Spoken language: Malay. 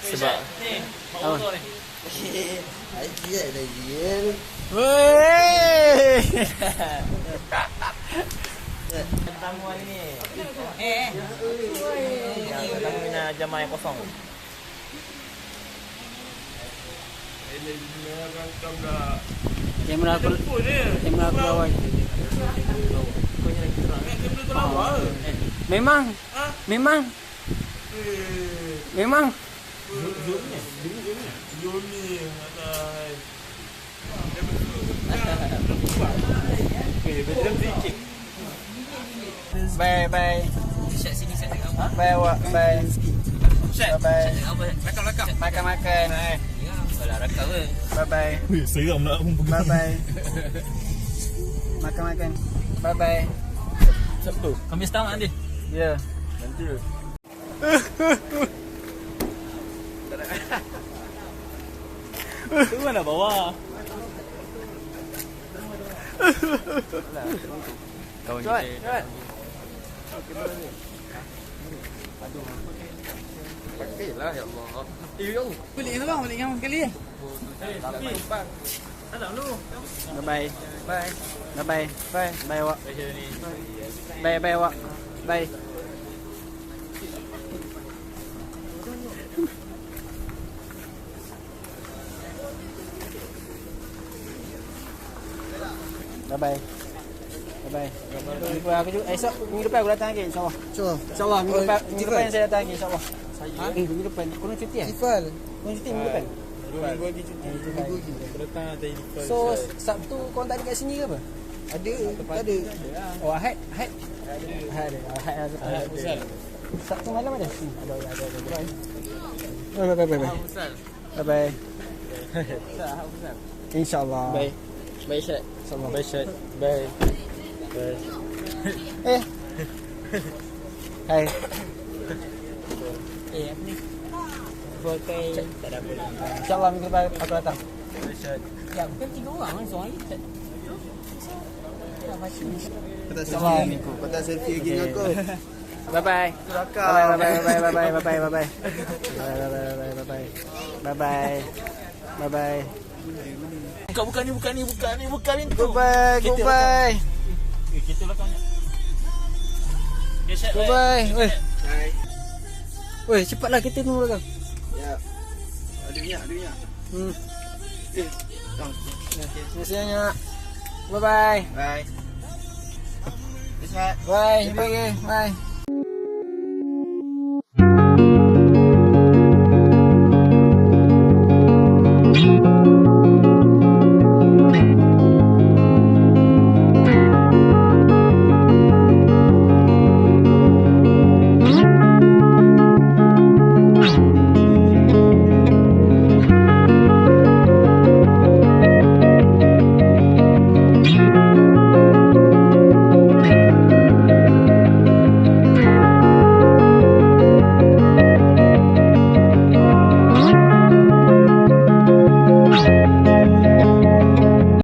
Sebab Apa? Aje dah ye. Wey. tamu hari ni. Tamu mina jamaah yang kosong. Kamera aku lawan. Memang. Memang. Memang. Bye bye. Set sini set dekat. Bye awak. Bye. Set. Bye. Apa? Rakam. Makan. Ya, kalau rakam ke. Bye bye. Wih, seram nak pun Bye bye. Makan. Bye bye. Sabtu. Kami setengah nanti. Ya. Nanti. Tu mana bawa? Kawan Cepat. kita. Pakai lah ya Allah. Balik tu bang, balik yang kali. Tak dulu. Bye bye. Bye. Bye awak. Bye awak. Bye. Bye. Jumpa aku juga. Esok minggu depan aku datang lagi insya-Allah. InsyaAllah minggu depan saya datang lagi insya-Allah. Minggu depan. Kau nak cuti ah? Kau cuti minggu depan? 2 minggu lagi cuti. Datang tadi. So Sabtu kau tak ada kat sini ke apa? Ada. Oh Ahad. Ada. Pusat. Sabtu malam ada? Ada. Bye. InsyaAllah. Baik set. InsyaAllah. Baik set. Baik. Hai. Apa ni? Pakai tak ada apa. InsyaAllah minggu depan aku datang. Ya, bukan 3 orang kan seorang lagi. Kau tak selfie ni kau. Kau tak selfie lagi dengan aku. Bye bye. Bye. Bukan ni pintu. Goodbye. Kita belakangnya. Goodbye. Weh, cepatlah kita tunggu belakang. Ya. Ada minyak. Terima kasih banyak. Bye bye. Bye. Bismillah. Bye. Bye.